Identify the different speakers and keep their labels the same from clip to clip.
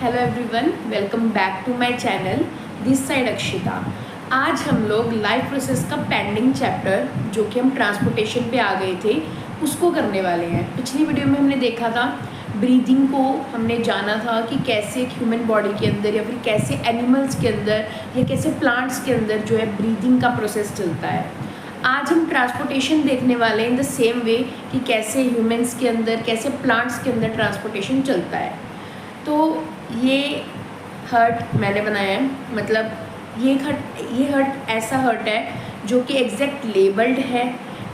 Speaker 1: Hello everyone, welcome back to my channel. This side Akshita. आज हम लोग लाइफ प्रोसेस का पेंडिंग चैप्टर जो कि हम ट्रांसपोर्टेशन पे आ गए थे उसको करने वाले हैं। पिछली वीडियो में हमने देखा था ब्रीदिंग को, हमने जाना था कि कैसे एक ह्यूमन बॉडी के अंदर या फिर कैसे एनिमल्स के अंदर या कैसे प्लांट्स के अंदर जो है ब्रीदिंग का प्रोसेस चलता है। आज हम ट्रांसपोर्टेशन देखने वाले हैं इन द सेम वे कि कैसे ह्यूमंस के अंदर, कैसे प्लांट्स के अंदर ट्रांसपोर्टेशन चलता है। तो ये हर्ट मैंने बनाया है, मतलब ये हर्ट ऐसा हर्ट है जो कि एग्जैक्ट लेबल्ड है,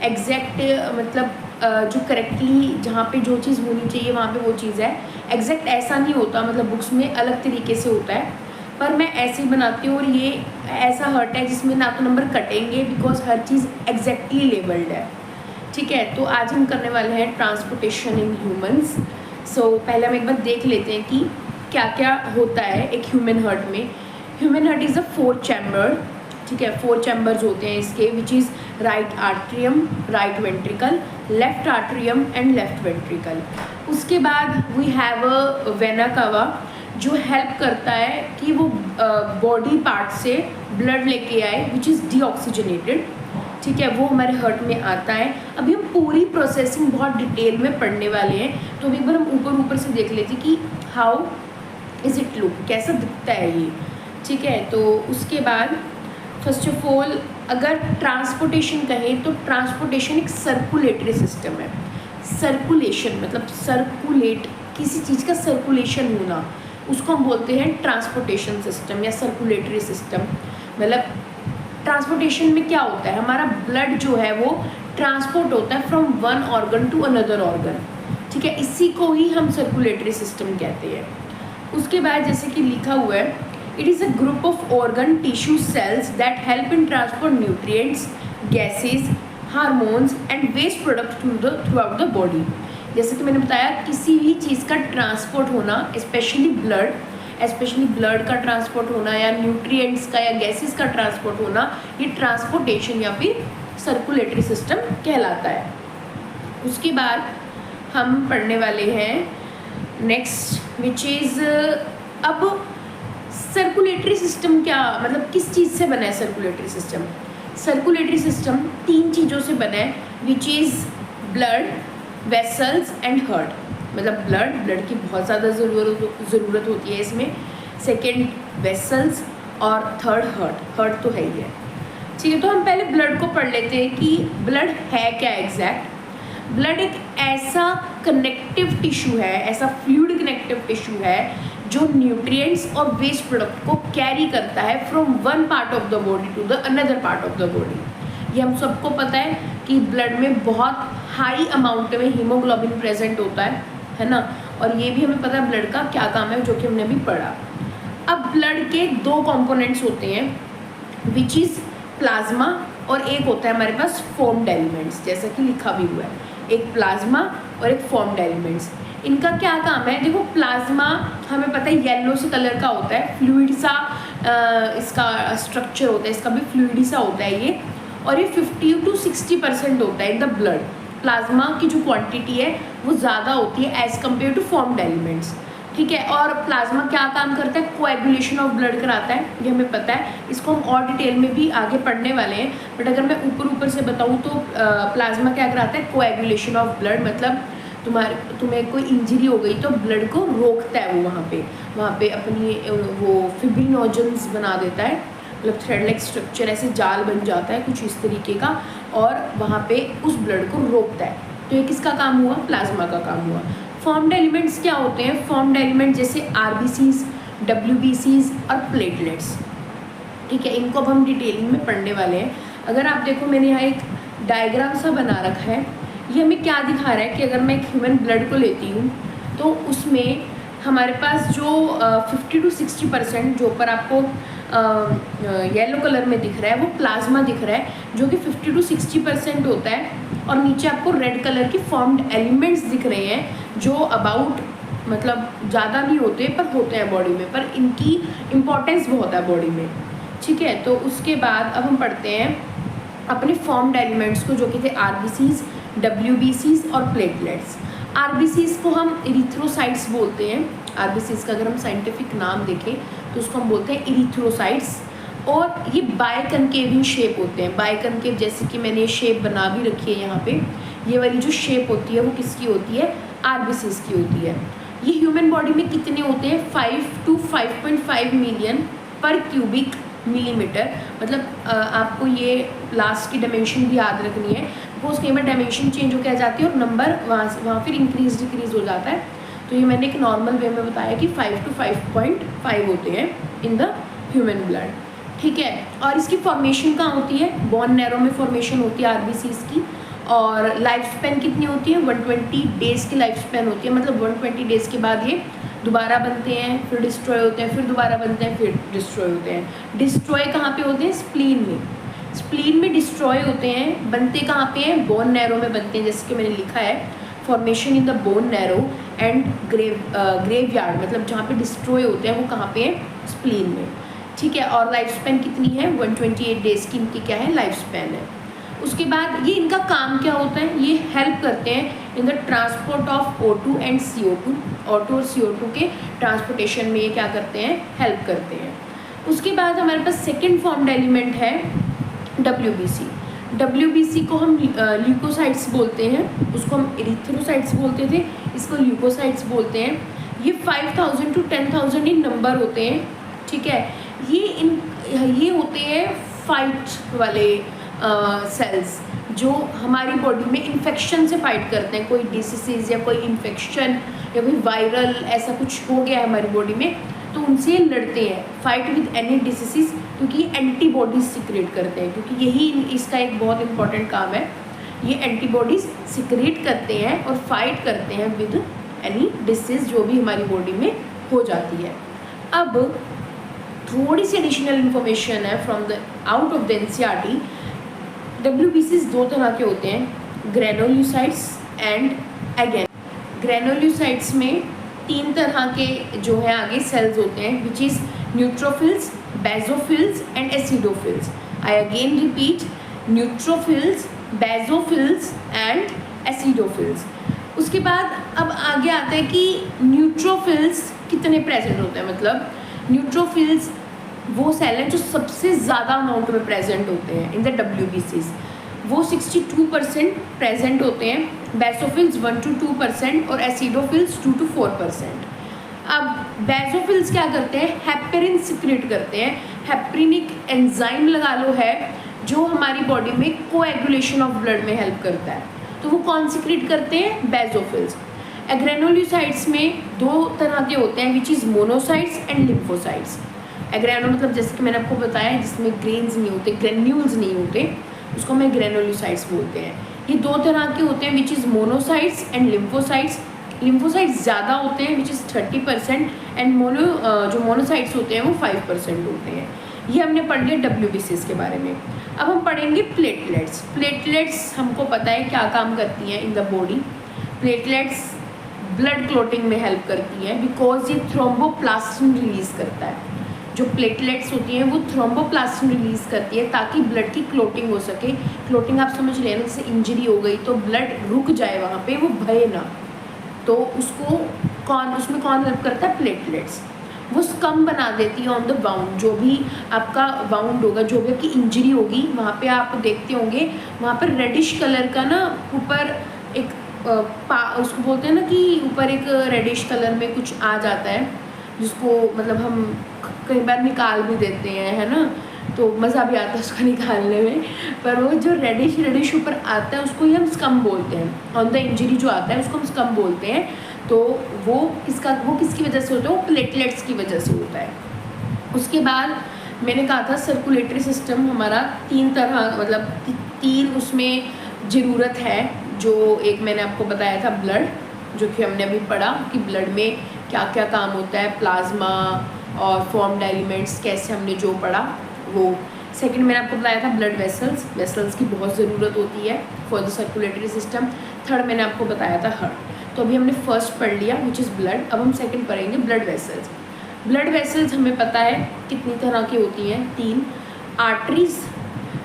Speaker 1: एग्जैक्ट मतलब जो करेक्टली जहाँ पे जो चीज़ होनी चाहिए वहाँ पे वो चीज़ है। एग्जैक्ट ऐसा नहीं होता, मतलब बुक्स में अलग तरीके से होता है, पर मैं ऐसे ही बनाती हूँ। और ये ऐसा हर्ट है जिसमें ना तो नंबर कटेंगे because her cheese exactly labelled है। ठीक है, तो आज हम करने वाले हैं ट्रांसपोर्टेशन इन ह्यूमंस। पहले हम एक बार देख लेते हैं कि क्या क्या होता है एक ह्यूमन हर्ट में। Human heart is a 4 chamber. ठीक है, 4 चैम्बर्स होते हैं इसके, which is right atrium, right ventricle, left atrium and left ventricle. उसके बाद we have a vena cava जो हेल्प करता है कि वो बॉडी पार्ट से ब्लड लेके आए, विच इज़ डीऑक्सीजनेटेड। ठीक है, वो हमारे हर्ट में आता है। अभी हम पूरी प्रोसेसिंग बहुत डिटेल में पढ़ने वाले हैं, तो एक बार हम ऊपर से देख लेते कि हाउ इज़ इट लुक, कैसा दिखता है ये। ठीक है, तो उसके बाद फर्स्ट ऑफ ऑल अगर ट्रांसपोर्टेशन कहें तो ट्रांसपोर्टेशन एक सर्कुलेटरी सिस्टम है। सर्कुलेशन मतलब सर्कुलेट, किसी चीज़ का सर्कुलेशन होना, उसको हम बोलते हैं ट्रांसपोर्टेशन सिस्टम या सर्कुलेटरी सिस्टम। मतलब ट्रांसपोर्टेशन में क्या होता है, हमारा ब्लड जो है वो ट्रांसपोर्ट होता है from one organ to another organ. ठीक है, इसी को ही हम सर्कुलेटरी सिस्टम कहते हैं। उसके बाद जैसे कि लिखा हुआ है, it is a group of organ tissue cells that help in transport nutrients, gases, hormones and waste product throughout the body. जैसे कि मैंने बताया, किसी भी चीज़ का ट्रांसपोर्ट होना, स्पेशली ब्लड का ट्रांसपोर्ट होना या न्यूट्रिएंट्स का या गैसेस का ट्रांसपोर्ट होना, ये ट्रांसपोर्टेशन या फिर सर्कुलेटरी सिस्टम कहलाता है। उसके बाद हम पढ़ने वाले हैं नेक्स्ट, विच इज़ अब सर्कुलेटरी सिस्टम क्या, मतलब किस चीज़ से बना है सर्कुलेटरी सिस्टम। सर्कुलेटरी सिस्टम 3 चीज़ों से बना है, which is blood, vessels and heart. मतलब ब्लड की बहुत ज़्यादा ज़रूरत होती है इसमें, सेकेंड वेसल्स और थर्ड हर्ट तो है ही है। ठीक है, तो हम पहले ब्लड को पढ़ लेते हैं कि ब्लड है क्या एग्जैक्ट। ब्लड एक ऐसा कनेक्टिव टिश्यू है, ऐसा फ्लूइड कनेक्टिव टिश्यू है जो न्यूट्रिएंट्स और वेस्ट प्रोडक्ट को कैरी करता है from one part of the body to the another part of the body. ये हम सबको पता है कि ब्लड में बहुत हाई अमाउंट में हीमोग्लोबिन प्रेजेंट होता है ना, और ये भी हमें पता है ब्लड का क्या काम है, जो कि हमने अभी पढ़ा। अब ब्लड के 2 कंपोनेंट्स होते हैं, विच इज़ प्लाज्मा और एक होता है हमारे पास फॉर्म्ड एलिमेंट्स, जैसा कि लिखा भी हुआ है, एक प्लाज्मा और एक फॉर्म्ड एलिमेंट्स। इनका क्या काम है, देखो प्लाज्मा हमें पता है येलो से कलर का होता है, फ्लूइड सा इसका स्ट्रक्चर होता है, इसका भी फ्लूइड सा होता है ये, और ये 50 to 60% होता है इन द ब्लड। प्लाज्मा की जो क्वांटिटी है वो ज़्यादा होती है as compare to formed elements. ठीक है, और प्लाज्मा क्या काम करता है, कोएगुलेशन ऑफ ब्लड कराता है, ये हमें पता है, इसको हम और डिटेल में भी आगे पढ़ने वाले हैं। बट अगर मैं ऊपर से बताऊँ तो प्लाज्मा क्या कराता है, कोएगुलेशन ऑफ ब्लड, मतलब तुम्हें कोई इंजरी हो गई तो ब्लड को रोकता है वो, वहाँ पे अपनी वो फिब्रिनोजेंस बना देता है, मतलब थ्रेड लाइक स्ट्रक्चर, ऐसे जाल बन जाता है कुछ इस तरीके का, और वहाँ पे उस ब्लड को रोकता है। तो ये किसका काम हुआ, प्लाज्मा का काम हुआ। फॉर्म्ड एलिमेंट्स क्या होते हैं, फॉर्म्ड एलिमेंट जैसे आरबीसीज, डब्ल्यूबीसीज और प्लेटलेट्स। ठीक है, इनको अब हम डिटेलिंग में पढ़ने वाले हैं। अगर आप देखो, मैंने यहाँ एक डायग्राम सा बना रखा है, ये हमें क्या दिखा रहा है कि अगर मैं एक ह्यूमन ब्लड को लेती हूँ तो उसमें हमारे पास जो 50 to 60% जो ऊपर आपको येलो कलर में दिख रहा है वो प्लाज्मा दिख रहा है, जो कि 50 to 60% होता है, और नीचे आपको रेड कलर के फॉर्म्ड एलिमेंट्स दिख रहे हैं जो अबाउट, मतलब ज़्यादा नहीं होते पर होते हैं बॉडी में, पर इनकी इम्पोर्टेंस बहुत है बॉडी में। ठीक है, तो उसके बाद अब हम पढ़ते हैं अपने फॉर्म्ड एलिमेंट्स को, जो कि थे आरबीसीज, डब्ल्यूबीसीज और प्लेटलेट्स। आरबीसीज को हम इरिथ्रोसाइट्स बोलते हैं आरबीसीज का अगर हम साइंटिफिक नाम देखें तो उसको हम बोलते हैं इरिथ्रोसाइट्स। और ये बायकनकेव इन शेप होते हैं। बायकनकेव जैसे कि मैंने ये शेप बना भी रखी है यहाँ पे, ये वाली जो शेप होती है वो किसकी होती है, आरबीसीज की होती है। ये ह्यूमन बॉडी में कितने होते हैं, 5 to 5.5 मिलियन पर क्यूबिक मिलीमीटर। मतलब आपको ये लास्ट की डायमेंशन भी याद रखनी है, बिकॉज कई बार डायमेंशन चेंज हो के आ जाती है और नंबर वहाँ फिर इंक्रीज डिक्रीज हो जाता है। तो ये मैंने एक नॉर्मल वे में बताया कि 5 to 5.5 होते हैं इन द ह्यूमन ब्लड, ठीक है। और इसकी फॉर्मेशन कहाँ होती है, बोन नैरो में फॉर्मेशन होती है आरबीसीज की। और लाइफ स्पैन कितनी होती है, 120 डेज़ की लाइफ स्पैन होती है। मतलब 120 डेज़ के बाद ये दोबारा बनते हैं, फिर डिस्ट्रॉय होते हैं, फिर दोबारा बनते हैं, फिर डिस्ट्रॉय होते हैं। डिस्ट्रॉय कहाँ पे होते हैं, स्प्लीन में। स्प्लीन में डिस्ट्रॉय होते हैं। बनते कहाँ पे हैं, बोन नैरो में बनते हैं। जैसे कि मैंने लिखा है formation in the bone marrow and graveyard, मतलब जहाँ पे डिस्ट्रॉय होते हैं वो कहाँ पे है, स्प्लीन में, ठीक है। और लाइफ स्पैन कितनी है, 128 डेज़ की इनकी क्या है, लाइफ स्पैन है। उसके बाद ये इनका काम क्या होता है, ये हेल्प करते हैं in the transport of O2 and CO2। O2 और CO2 के ट्रांसपोर्टेशन में ये क्या करते हैं, हेल्प करते हैं। उसके बाद हमारे पास सेकेंड फॉर्म्ड एलिमेंट है WBC। WBC को हम ल्यूकोसाइट्स बोलते हैं, उसको हम एरिथ्रोसाइट्स बोलते थे, इसको ल्यूकोसाइट्स बोलते हैं। ये 5000 to 10,000 इन नंबर होते हैं, ठीक है। ये होते हैं फाइट वाले सेल्स जो हमारी बॉडी में इन्फेक्शन से फाइट करते हैं। कोई डिसीज़ या कोई इन्फेक्शन या कोई वायरल ऐसा कुछ हो गया है हमारी बॉडी में, तो उनसे लड़ते हैं, फाइट विद एनी डिसीज़, क्योंकि एंटीबॉडीज सिक्रेट करते हैं। क्योंकि यही इसका एक बहुत इंपॉर्टेंट काम है, ये एंटीबॉडीज सिक्रेट करते हैं और फाइट करते हैं विद एनी डिसीज़ जो भी हमारी बॉडी में हो जाती है। अब थोड़ी सी एडिशनल इन्फॉर्मेशन है from the out of the NCERT। WBCs दो तरह के होते हैं, ग्रेनुलोसाइट्स एंड एगेन। ग्रेनुलोसाइट्स में 3 तरह के जो है आगे सेल्स होते हैं, which is neutrophils, basophils and acidophils. I again repeat, neutrophils, basophils and acidophils. उसके बाद अब आगे आता है कि न्यूट्रोफिल्स कितने प्रेजेंट होते हैं। मतलब न्यूट्रोफिल्स वो सेल हैं जो सबसे ज़्यादा अमाउंट में प्रेजेंट होते हैं इन द WBCs, वो 62% प्रेजेंट होते हैं। बेसोफिल्स 1 to 2% और एसिडोफिल्स 2 to 4%। अब बेसोफिल्स क्या करते हैं, हेपेरिन सिक्रेट करते हैं। हेपेरिनिक एंजाइम लगा लो है जो हमारी बॉडी में कोएगुलेशन ऑफ ब्लड में हेल्प करता है, तो वो कौन सिक्रेट करते हैं, बेसोफिल्स। ग्रेनुलोसाइट्स में 2 तरह के होते हैं, which is monocytes and lymphocytes. एग्रेनो मतलब जैसे कि मैंने आपको बताया जिसमें ग्रेन्स नहीं होते, ग्रेन्यूल्स नहीं होते, उसको मैं ग्रेनुलोसाइट्स बोलते हैं। ये 2 तरह के होते हैं, which is monocytes and lymphocytes. Lymphocytes ज़्यादा होते हैं, विच इज़ 30%, एंड जो मोनोसाइट्स होते हैं वो 5% होते हैं। ये हमने पढ़ लिया WBCs के बारे में। अब हम पढ़ेंगे प्लेटलेट्स। प्लेटलेट्स हमको पता है क्या काम करती हैं in the body. Platelets blood clotting में हेल्प करती हैं, बिकॉज ये थ्रोम्बोप्लास्टिन रिलीज़ करता है। जो प्लेटलेट्स होती हैं वो थ्रोम्बोप्लास्टिन रिलीज़ करती है ताकि ब्लड की क्लॉटिंग हो सके। क्लॉटिंग आप समझ रहे हैं, जैसे इंजरी हो गई तो ब्लड रुक जाए वहाँ पे, वो भये ना, तो उसमें कौन हेल्प करता है, प्लेटलेट्स। वो स्कम बना देती है ऑन द वाउंड, जो भी आपका वाउंड होगा, जो भी आपकी इंजरी होगी, वहाँ पे आप देखते होंगे वहाँ पर रेडिश कलर का ना ऊपर एक उसको बोलते हैं ना कि ऊपर एक रेडिश कलर में कुछ आ जाता है, जिसको मतलब हम कई बार निकाल भी देते हैं, है ना, तो मज़ा भी आता है उसको निकालने में। पर वो जो रेडिश ऊपर आता है उसको ही हम स्कम बोलते हैं। ऑन द इंजरी जो आता है उसको हम स्कम बोलते हैं। तो वो किसकी वजह से होता है, वो प्लेटलेट्स की वजह से होता है। उसके बाद मैंने कहा था सर्कुलेटरी सिस्टम हमारा 3 तरह, मतलब 3 उसमें ज़रूरत है। जो एक मैंने आपको बताया था ब्लड, जो कि हमने अभी पढ़ा कि ब्लड में क्या क्या काम होता है, प्लाज्मा और फॉर्म्ड एलिमेंट्स कैसे, हमने जो पढ़ा वो। सेकंड मैंने आपको बताया था ब्लड वेसल्स की बहुत ज़रूरत होती है for the circulatory system. Third मैंने आपको बताया था हार्ट। तो अभी हमने फर्स्ट पढ़ लिया विच इज़ ब्लड, अब हम सेकंड पढ़ेंगे ब्लड वेसल्स। ब्लड वेसल्स हमें पता है कितनी तरह की होती हैं, 3, आर्टरीज,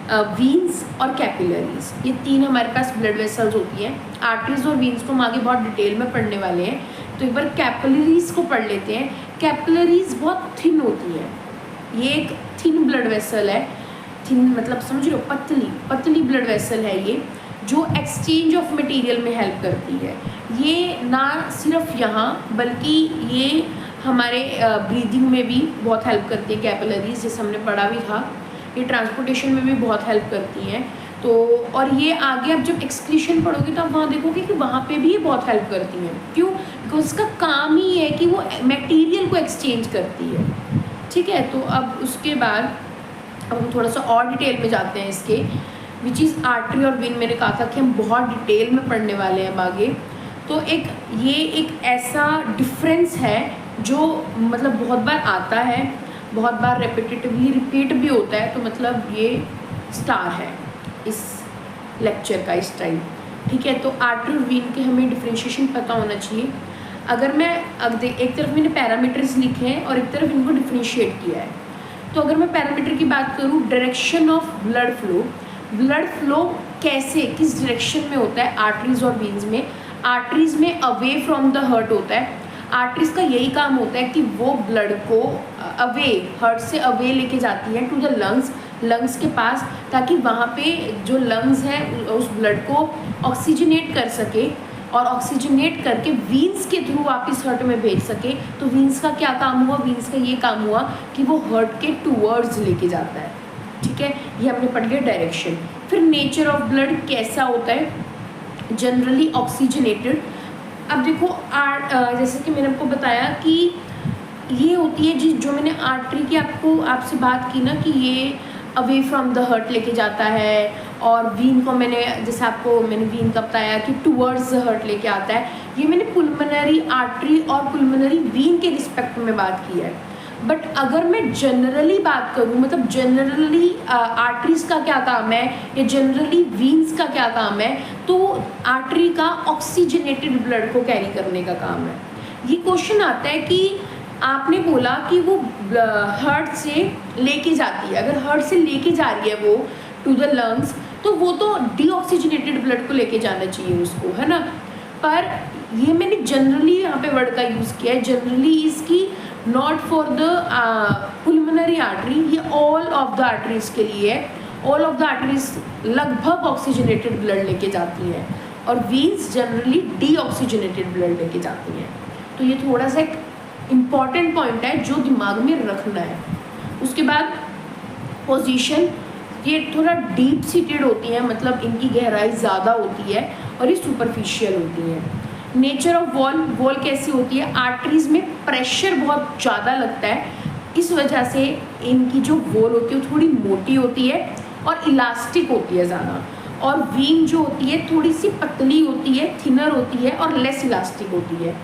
Speaker 1: वीन्स और कैपिलरीज। ये 3 हमारे पास ब्लड वेसल्स होती हैं। आर्टरीज और वीन्स को हम आगे बहुत डिटेल में पढ़ने वाले हैं। तो एक बार कैपिलरीज को पढ़ लेते हैं। कैपिलरीज बहुत थिन होती है, ये एक थिन ब्लड वेसल है, थिन मतलब समझ रहे हो, पतली पतली ब्लड वेसल है ये, जो एक्सचेंज ऑफ मटेरियल में हेल्प करती है। ये ना सिर्फ यहाँ बल्कि ये हमारे ब्रीदिंग में भी बहुत हेल्प करती है कैपिलरीज, जैसे हमने पढ़ा भी था। ये ट्रांसपोर्टेशन में भी बहुत हेल्प करती हैं। तो और ये आगे आप जब एक्सक्रीशन पढ़ोगे तो आप वहाँ देखोगे कि वहाँ पे भी ये बहुत हेल्प करती हैं। क्यों? बिकॉज इसका काम ही है कि वो मटेरियल को एक्सचेंज करती है। ठीक है, तो अब उसके बाद अब हम थोड़ा सा और डिटेल में जाते हैं इसके, विच इज़ आर्टरी और वेन। मैंने कहा था कि हम बहुत डिटेल में पढ़ने वाले हैं आगे। तो ये एक ऐसा डिफरेंस है जो मतलब बहुत बार आता है, बहुत बार रेपिटेटिवली रिपीट भी होता है। तो मतलब ये स्टार है इस लेक्चर का इस टाइम। ठीक है, तो आर्टरी और वेन के हमें डिफ्रेंशिएशन पता होना चाहिए। अगर मैं अब एक तरफ मैंने पैरामीटर्स लिखे हैं और एक तरफ इनको डिफ्रेंशिएट किया है। तो अगर मैं पैरामीटर की बात करूँ, direction of blood flow, blood flow कैसे किस डायरेक्शन में होता है आर्टरीज और वेन्स में। आर्टरीज में अवे फ्रॉम द हार्ट होता है। आर्टरीज का यही काम होता है कि वो ब्लड को अवे, हार्ट से अवे लेके जाती है टू द लंग्स, लंग्स के पास, ताकि वहाँ पे जो लंग्स हैं उस ब्लड को ऑक्सीजनेट कर सके और ऑक्सीजनेट करके वीन्स के थ्रू वापस हार्ट में भेज सके। तो वीन्स का क्या काम हुआ? वीन्स का ये काम हुआ कि वो हार्ट के टूवर्ड्स लेके जाता है। ठीक है, ये हमने पढ़ लिया डायरेक्शन। फिर नेचर ऑफ ब्लड कैसा होता है? Generally oxygenated. अब देखो जैसे कि मैंने आपको बताया कि ये होती है जो मैंने आर्टरी की आपसे बात की ना कि ये अवे फ्रॉम द हार्ट लेके जाता है, और वीन को मैंने वीन का बताया कि टूवर्ड्स द हार्ट लेके आता है। ये मैंने पुल्मोनरी आर्टरी और पुल्मोनरी वीन के रिस्पेक्ट में बात की है। बट अगर मैं जनरली बात करूँ, मतलब जनरली आर्टरीज का क्या काम है या जनरली वीन्स का क्या काम है, तो आर्टरी का ऑक्सीजनेटेड ब्लड को कैरी करने का काम है। ये क्वेश्चन आता है कि आपने बोला कि वो हार्ट से लेके जाती है, अगर हार्ट से लेके जा रही है वो टू द लंग्स, तो वो तो डीऑक्सीजनेटेड ब्लड को लेके जाना चाहिए उसको, है ना। पर ये मैंने जनरली यहाँ पे वर्ड का यूज़ किया है। जनरली इसकी नॉट फॉर द पुल्मोनरी आर्टरी, ये ऑल ऑफ द आर्टरीज के लिए है। ऑल ऑफ द आर्टरीज लगभग ऑक्सीजनेटेड ब्लड लेके जाती हैं और वीन्स जनरली डीऑक्सीजनेटेड ब्लड लेके जाती हैं। तो ये थोड़ा सा एक इम्पॉर्टेंट पॉइंट है जो दिमाग में रखना है। उसके बाद पोजीशन, ये थोड़ा डीप सीटेड होती हैं, मतलब इनकी गहराई ज़्यादा होती है और ये सुपरफिशियल होती हैं। नेचर ऑफ वॉल कैसी होती है? आर्टरीज में प्रेशर बहुत ज़्यादा लगता है, इस वजह से इनकी जो वॉल होती है वो थोड़ी मोटी होती है और इलास्टिक होती है ज़्यादा। और वीन जो होती है थोड़ी सी पतली होती है, थिनर होती है और लेस इलास्टिक होती है।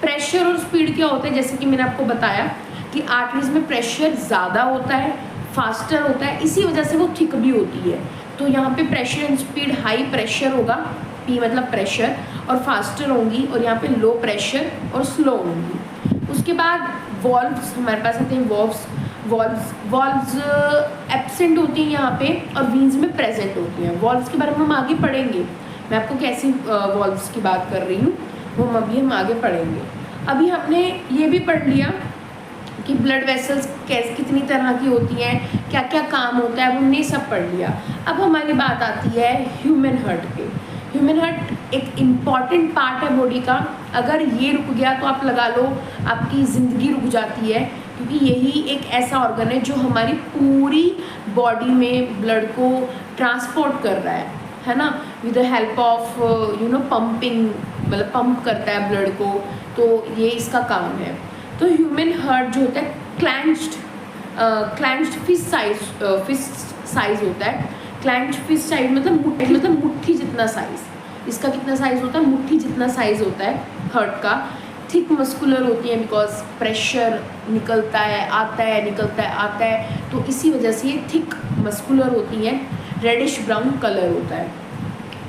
Speaker 1: प्रेशर और स्पीड क्या होता है? जैसे कि मैंने आपको बताया कि आर्टरीज में प्रेशर ज़्यादा होता है, फास्टर होता है, इसी वजह से वो थिक भी होती है। तो यहाँ पे pressure and speed high pressure होगा, पी मतलब प्रेशर, और फास्टर होंगी, और यहाँ पे लो प्रेशर और स्लो होंगी। उसके बाद वॉल्व्स हमारे पास आते हैं। वॉल्व्स एब्सेंट होती हैं यहाँ पे और वीन्स में प्रेजेंट होती हैं। वॉल्व्स के बारे में हम आगे पढ़ेंगे, मैं आपको कैसी वॉल्व्स की बात कर रही हूँ वो हम आगे पढ़ेंगे। अभी हमने ये भी पढ़ लिया कि ब्लड वेसल्स कितनी तरह की होती हैं, क्या क्या काम होता है, हमने सब पढ़ लिया। अब हमारी बात आती है ह्यूमन हार्ट पे। ह्यूमन हार्ट एक इम्पॉर्टेंट पार्ट है बॉडी का। अगर ये रुक गया तो आप लगा लो आपकी ज़िंदगी रुक जाती है, क्योंकि यही एक ऐसा ऑर्गन है जो हमारी पूरी बॉडी में ब्लड को ट्रांसपोर्ट कर रहा है ना, with the help of pumping, मतलब पंप करता है ब्लड को। तो ये इसका काम है। तो ह्यूमन हार्ट जो होता है क्लेंच्ड फिस्ट साइज होता है। क्लेंच्ड फिस्ट साइज मतलब मुट्ठी जितना साइज। इसका कितना साइज होता है? मुट्ठी जितना साइज होता है हार्ट का। थिक मस्कुलर होती है, बिकॉज प्रेशर निकलता है आता है, निकलता है आता है, तो इसी वजह से ये थिक मस्कुलर होती है। रेडिश ब्राउन कलर होता है।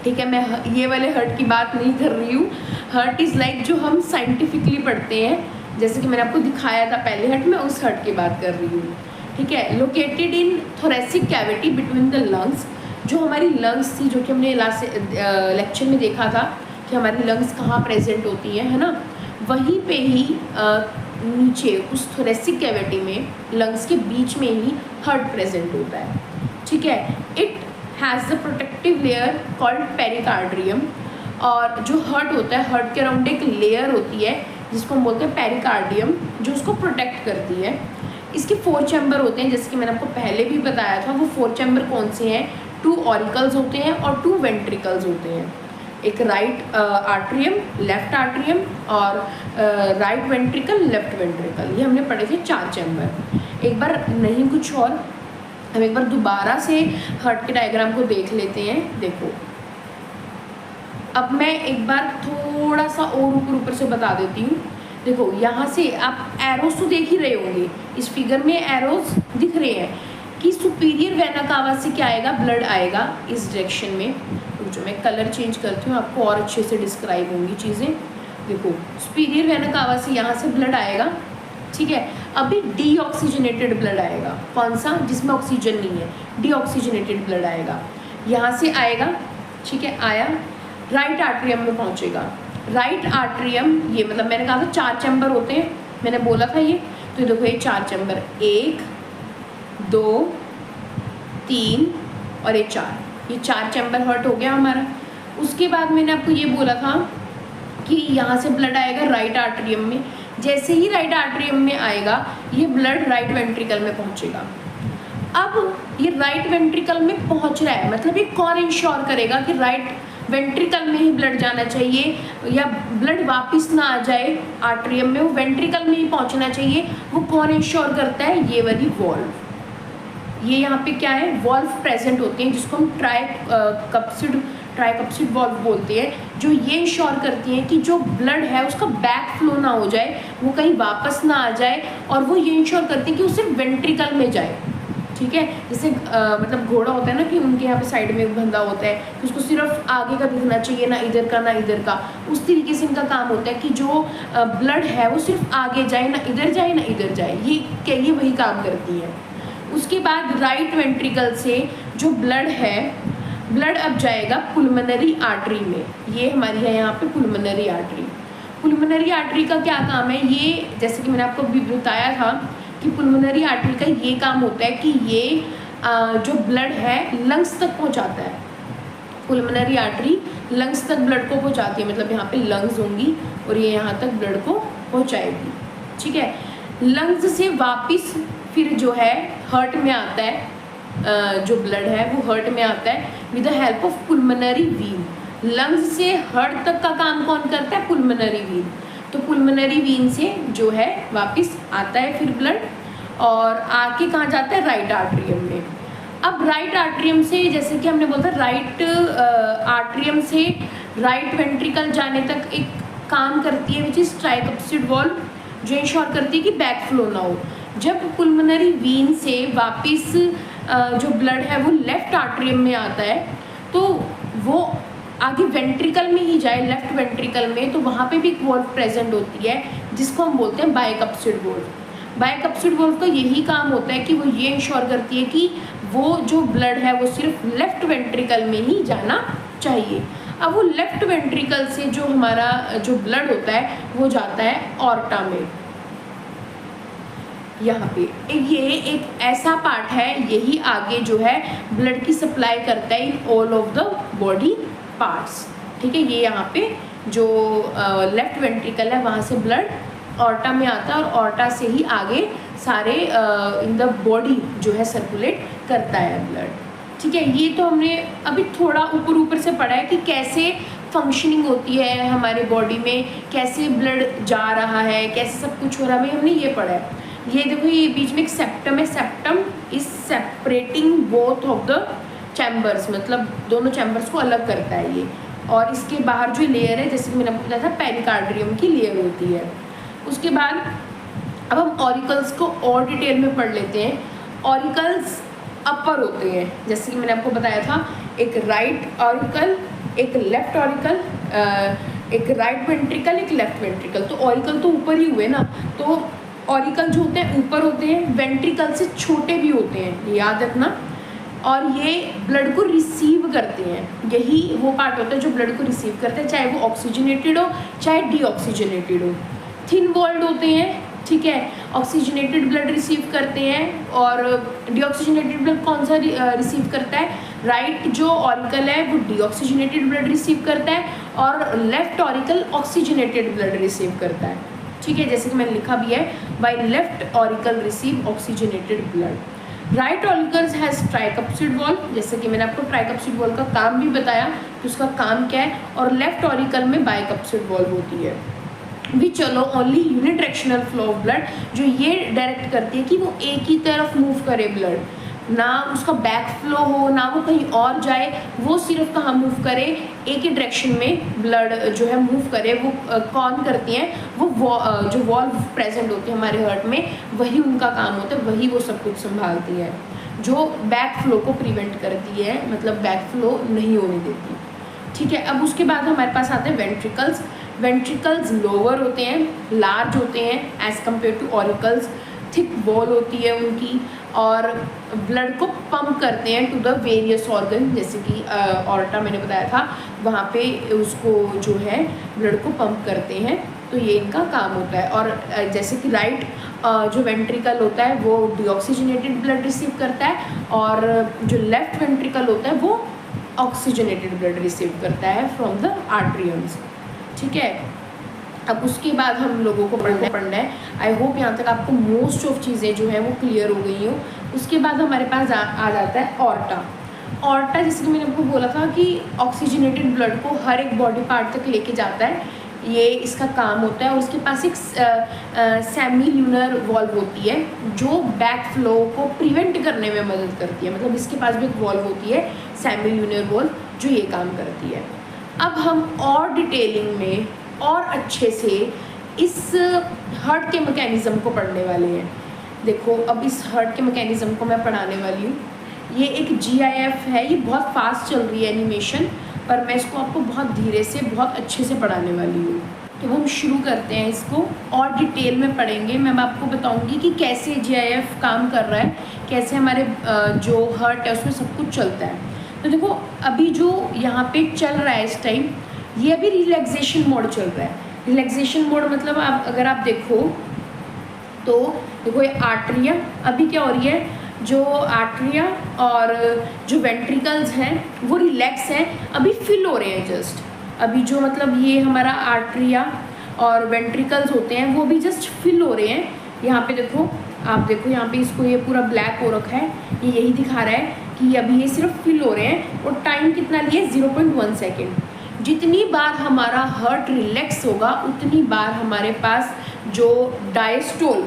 Speaker 1: ठीक है, मैं ये वाले हार्ट की बात नहीं कर रही हूँ। हार्ट इज़ लाइक जो हम साइंटिफिकली पढ़ते हैं, जैसे कि मैंने आपको दिखाया था पहले हार्ट में, उस हार्ट की बात कर रही हूँ। ठीक है, located in thoracic cavity between the lungs. जो हमारी लंग्स थी, जो कि हमने लास्ट लेक्चर में देखा था कि हमारी लंग्स कहाँ प्रेजेंट होती हैं, है ना, वहीं पे ही नीचे उस थोरेसिक कैविटी में लंग्स के बीच में ही हार्ट प्रेजेंट होता है, ठीक है। It has the protective layer called pericardium, और जो हार्ट होता है, हार्ट के अराउंड एक लेयर होती है जिसको हम बोलते हैं पेरिकार्डियम, जो उसको प्रोटेक्ट करती है। इसके 4 चैम्बर होते हैं, जैसे कि मैंने आपको पहले भी बताया था। वो 4 चैम्बर कौन से हैं? 2 ऑरिकल्स होते हैं और 2 वेंट्रिकल्स होते हैं। एक राइट आर्ट्रियम, लेफ्ट आर्ट्रियम, और राइट वेंट्रिकल, लेफ्ट वेंट्रिकल। ये हमने पढ़े थे 4 चैम्बर। एक बार नहीं कुछ और, हम एक बार दोबारा से हार्ट के डायग्राम को देख लेते हैं। देखो, अब मैं एक बार थोड़ा सा और ऊपर से बता देती हूँ। देखो, यहाँ से आप एरोस तो देख ही रहे होंगे, इस फिगर में एरोस दिख रहे हैं कि सुपीरियर वेना कावा से क्या आएगा? ब्लड आएगा इस डायरेक्शन में। जो मैं कलर चेंज करती हूँ, आपको और अच्छे से डिस्क्राइब होंगी चीज़ें। देखो, सुपीरियर वेना कावा से यहाँ से ब्लड आएगा, ठीक है। अभी डीऑक्सीजनेटेड ब्लड आएगा। कौन सा? जिसमें ऑक्सीजन नहीं है, डीऑक्सीजनेटेड ब्लड आएगा, यहाँ से आएगा, ठीक है। आया, राइट आर्ट्रियम में पहुँचेगा। राइट आर्ट्रियम, ये मतलब मैंने कहा था 4 चैम्बर होते हैं, मैंने बोला था ये। तो देखो, ये 4 चैम्बर, 1 2 3 और ये 4, ये 4 चैम्बर हार्ट हो गया हमारा। उसके बाद मैंने आपको ये बोला था कि यहाँ से ब्लड आएगा राइट आर्ट्रियम में। जैसे ही राइट आर्ट्रियम में आएगा, ये ब्लड राइट वेंट्रिकल में पहुँचेगा। अब ये राइट वेंट्रिकल में पहुँच रहा है, मतलब ये कौन इंश्योर करेगा कि राइट वेंट्रिकल में ही ब्लड जाना चाहिए, या ब्लड वापस ना आ जाए आर्ट्रियम में, वो वेंट्रिकल में ही पहुँचना चाहिए? वो कौन इंश्योर करता है? ये वाली वॉल्व। ये यहाँ पे क्या है? वॉल्व प्रेजेंट होते हैं, जिसको हम ट्राइकप्सिड वॉल्व बोलते हैं, जो ये इंश्योर करती हैं कि जो ब्लड है उसका बैक फ्लो ना हो जाए, वो कहीं वापस ना आ जाए, और वो ये इंश्योर करती हैं कि वो सिर्फ वेंट्रिकल में जाए, ठीक है। जैसे मतलब घोड़ा होता है ना, कि उनके यहाँ पे साइड में बंधा होता है, कि उसको सिर्फ आगे का दिखना चाहिए, ना इधर का ना इधर का। उस तरीके से इनका काम होता है कि जो ब्लड है वो सिर्फ आगे जाए, ना इधर जाए ना इधर जाए। ये वही काम करती है। उसके बाद राइट वेंट्रिकल से जो ब्लड है, ब्लड अब जाएगा पुल्मोनरी आर्टरी में। ये हमारी है यहाँ पे पुल्मोनरी आर्टरी। पुल्मोनरी आर्टरी का क्या काम है? ये जैसे कि मैंने आपको अभी बताया था कि पुल्मोनरी आर्टरी का ये काम होता है कि ये जो ब्लड है लंग्स तक पहुँचाता है। पुल्मोनरी आर्टरी लंग्स तक ब्लड को पहुँचाती है, मतलब यहाँ पे लंग्स होंगी और ये यहाँ तक ब्लड को पहुँचाएगी, ठीक है। लंग्स से वापस फिर जो है हार्ट में आता है, जो ब्लड है वो हार्ट में आता है with the help of pulmonary vein. Lungs से हार्ट तक का काम कौन करता है? Pulmonary vein. तो पुल्मोनरी वीन से जो है वापस आता है फिर ब्लड, और आके कहाँ जाता है? राइट आर्ट्रियम में। अब राइट आर्ट्रियम से, जैसे कि हमने बोला था, राइट आर्ट्रियम से राइट वेंट्रिकल जाने तक एक काम करती है विच इज ट्राइकप्सिड वॉल्व, जो इंश्योर करती है कि बैक फ्लो ना हो। जब पुल्मोनरी वीन से वापस जो ब्लड है वो लेफ्ट आर्ट्रियम में आता है, तो वो आगे वेंट्रिकल में ही जाए, लेफ्ट वेंट्रिकल में, तो वहाँ पे भी एक वॉल्व प्रेजेंट होती है जिसको हम बोलते हैं बाइकप्सिड वॉल्व। बाइकप्सिड वॉल्व का यही काम होता है कि वो ये इंश्योर करती है कि वो जो ब्लड है वो सिर्फ लेफ्ट वेंट्रिकल में ही जाना चाहिए। अब वो लेफ्ट वेंट्रिकल से जो हमारा जो ब्लड होता है वो जाता है ऑर्टा में। यहाँ पे ये एक ऐसा पार्ट है, यही आगे जो है ब्लड की सप्लाई करता है in all of the body parts, ठीक है। ये यहाँ पे जो लेफ्ट वेंट्रिकल है वहाँ से ब्लड ऑर्टा में आता है, और ऑर्टा से ही आगे सारे इन द बॉडी जो है सर्कुलेट करता है ब्लड, ठीक है। ये तो हमने अभी थोड़ा ऊपर से पढ़ा है कि कैसे फंक्शनिंग होती है हमारे बॉडी में, कैसे ब्लड जा रहा है, कैसे सब कुछ हो रहा है, हमने ये पढ़ा है। ये देखो, ये बीच में एक सेप्टम है, septum is separating both of the chambers, मतलब दोनों चैम्बर्स को अलग करता है ये। और इसके बाहर जो लेयर है, जैसे कि मैंने आपको बताया था, पेरिकार्डियम की लेयर होती है। उसके बाद अब हम ऑरिकल्स को और डिटेल में पढ़ लेते हैं। ऑरिकल्स अपर होते हैं, जैसे कि मैंने आपको बताया था, एक राइट ऑरिकल, एक लेफ्ट ऑरिकल, एक राइट वेंट्रिकल, एक लेफ्ट वेंट्रिकल। तो ऑरिकल तो ऊपर ही हुए ना, तो ऑरिकल जो होते हैं ऊपर होते हैं, वेंट्रिकल से छोटे भी होते हैं, याद रखना। और ये ब्लड को रिसीव करते हैं, यही वो पार्ट होता है जो ब्लड को रिसीव करते हैं, चाहे वो ऑक्सीजनेटेड हो चाहे डीऑक्सीजनेटेड हो। थिन वॉल्ड होते हैं, ठीक है, ऑक्सीजनेटेड ब्लड रिसीव करते हैं। और डीऑक्सीजनेटेड ब्लड कौन सा रिसीव करता है? राइट जो ऑरिकल है वो डीऑक्सीजनेटेड ब्लड रिसीव करता है और left auricle oxygenated blood receive करता है, ठीक है, जैसे कि मैंने लिखा भी है, by left auricle receive oxygenated blood. Right auricles has tricuspid valve, जैसे कि मैंने आपको ट्राइकप्सिड वॉल्व का काम भी बताया कि उसका काम क्या है। और लेफ्ट ऑरिकल में बाइकप्सिड वॉल्व होती है, which allow only unidirectional flow of blood, जो ये डायरेक्ट करती है कि वो एक ही तरफ मूव करे ब्लड, ना उसका बैक फ्लो हो ना वो कहीं और जाए, वो सिर्फ कहाँ मूव करे, एक ही डायरेक्शन में ब्लड जो है मूव करे। वो कौन करती हैं? वो जो वॉल्व प्रेजेंट होते हैं हमारे हार्ट में, वही उनका काम होता है, वही वो सब कुछ संभालती है, जो बैक फ्लो को प्रिवेंट करती है, मतलब बैक फ्लो नहीं होने देती, ठीक है। अब उसके बाद हमारे पास आते हैं वेंट्रिकल्स। वेंट्रिकल्स लोअर होते हैं, लार्ज होते हैं as compare to auricles, thick wall होती है उनकी, और ब्लड को पंप करते हैं टू द वेरियस ऑर्गन, जैसे कि ऑर्टा मैंने बताया था, वहाँ पे उसको जो है ब्लड को पंप करते हैं, तो ये इनका काम होता है। और जैसे कि राइट जो वेंट्रिकल होता है वो डीऑक्सीजनेटेड ब्लड रिसीव करता है, और जो लेफ्ट वेंट्रिकल होता है वो ऑक्सीजनेटेड ब्लड रिसीव करता है फ्रॉम द आर्टरियम्स, ठीक है। अब उसके बाद हम लोगों को पढ़ना है। आई होप यहाँ तक आपको मोस्ट ऑफ चीज़ें जो है वो क्लियर हो गई हो। उसके बाद हमारे पास आ जाता है ऑर्टा। ऑर्टा जैसे कि मैंने आपको बोला था कि ऑक्सीजनेटेड ब्लड को हर एक बॉडी पार्ट तक लेके जाता है, ये इसका काम होता है। और उसके पास एक सेमी ल्यूनर वॉल्व होती है जो बैक फ्लो को प्रिवेंट करने में मदद करती है, मतलब इसके पास भी एक वॉल्व होती है सेमी ल्यूनर वॉल्व जो ये काम करती है। अब हम और डिटेलिंग में और अच्छे से इस हार्ट के मैकेनिज़्म को पढ़ने वाले हैं। देखो अब इस हार्ट के मैकेनिज़्म को मैं पढ़ाने वाली हूँ। ये एक GIF है, ये बहुत फास्ट चल रही है एनिमेशन, पर मैं इसको आपको बहुत धीरे से बहुत अच्छे से पढ़ाने वाली हूँ। तो हम शुरू करते हैं, इसको और डिटेल में पढ़ेंगे। मैं आपको बताऊँगी कि कैसे GIF काम कर रहा है, कैसे हमारे जो हार्ट है उसमें सब कुछ चलता है। तो देखो अभी जो यहाँ पे चल रहा है इस टाइम, ये अभी रिलैक्सेशन मोड चल रहा है। रिलैक्सेशन मोड मतलब आप अगर आप देखो तो देखो ये आर्टरिया अभी क्या हो रही है, जो आर्टरिया और जो वेंट्रिकल्स हैं वो रिलैक्स हैं, अभी फिल हो रहे हैं जस्ट। अभी जो मतलब ये हमारा आर्टरिया और वेंट्रिकल्स होते हैं वो भी जस्ट फिल हो रहे हैं। यहाँ पे देखो, आप देखो यहाँ पे इसको ये पूरा ब्लैक हो रखा है, ये यही दिखा रहा है कि अभी ये सिर्फ फिल हो रहे हैं। और टाइम कितना लिए? 0.1 सेकेंड। जितनी बार हमारा हार्ट रिलैक्स होगा उतनी बार हमारे पास जो डायस्टोल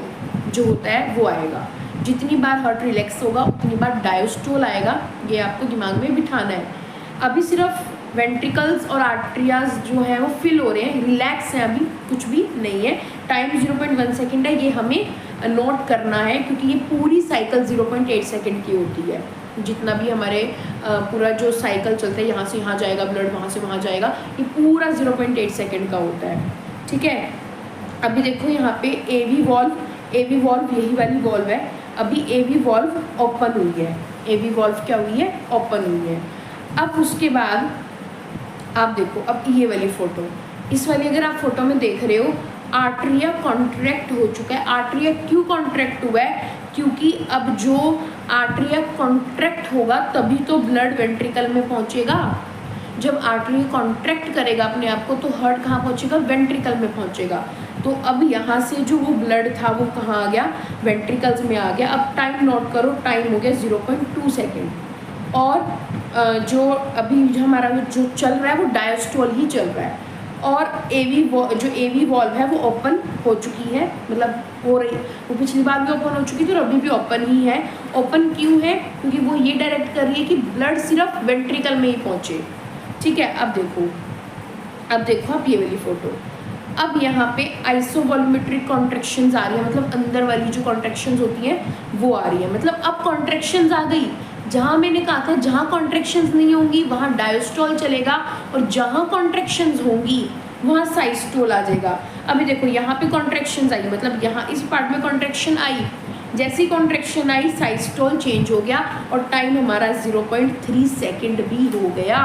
Speaker 1: जो होता है वो आएगा। जितनी बार हार्ट रिलैक्स होगा उतनी बार डायस्टोल आएगा, ये आपको दिमाग में बिठाना है। अभी सिर्फ वेंट्रिकल्स और आर्टरियाज जो हैं वो फिल हो रहे हैं, रिलैक्स हैं, अभी कुछ भी नहीं है। टाइम 0.1 सेकेंड है, ये हमें नोट करना है क्योंकि ये पूरी साइकिल 0.8 सेकेंड की होती है। जितना भी हमारे पूरा जो साइकिल चलता है, यहाँ से यहाँ जाएगा ब्लड, वहाँ से वहाँ जाएगा, ये पूरा 0.8 सेकेंड का होता है, ठीक है। अभी देखो यहाँ पे AV वॉल्व यही वाली वॉल्व है। अभी AV वॉल्व ओपन हुई है, AV वॉल्व क्या हुई है? ओपन हुई है। अब उसके बाद आप देखो, अब ये वाली फ़ोटो, इस वाली अगर आप फोटो में देख रहे हो, आर्टरिया कॉन्ट्रैक्ट हो चुका है। आर्टरिया क्यों कॉन्ट्रैक्ट हुआ है? क्योंकि अब जो आर्टरिया कॉन्ट्रैक्ट होगा तभी तो ब्लड वेंट्रिकल में पहुंचेगा। जब आर्टरी कॉन्ट्रैक्ट करेगा अपने आप को तो हार्ट कहाँ पहुंचेगा? वेंट्रिकल में पहुंचेगा। तो अब यहाँ से जो वो ब्लड था वो कहाँ आ गया? वेंट्रिकल्स में आ गया। अब टाइम नोट करो, टाइम हो गया 0.2 सेकेंड। और जो अभी जो हमारा जो चल रहा है वो डायस्टोल ही चल रहा है। और जो AV वॉल्व है वो ओपन हो चुकी है, मतलब हो रही, वो पिछली बार भी ओपन हो चुकी थी और अभी भी ओपन ही है। ओपन क्यों है? क्योंकि वो ये डायरेक्ट कर रही है कि ब्लड सिर्फ वेंट्रिकल में ही पहुँचे, ठीक है। अब देखो आप ये वाली फ़ोटो, अब यहाँ पे आइसोवॉल्यूमेट्रिक कॉन्ट्रैक्शंस आ रही है, मतलब अंदर वाली जो कॉन्ट्रैक्शंस होती हैं वो आ रही है। मतलब अब कॉन्ट्रैक्शंस आ गई। जहाँ मैंने कहा था जहाँ कॉन्ट्रैक्शंस नहीं होंगी वहाँ डायस्टोल चलेगा, और जहाँ कॉन्ट्रैक्शंस होंगी वहाँ साइस्टोल आ जाएगा। अभी देखो यहाँ पे कॉन्ट्रैक्शंस आई, मतलब यहाँ इस पार्ट में कॉन्ट्रैक्शन आई, जैसी कॉन्ट्रैक्शन आई साइस्टोल चेंज हो गया और टाइम हमारा 0.3 सेकेंड भी हो गया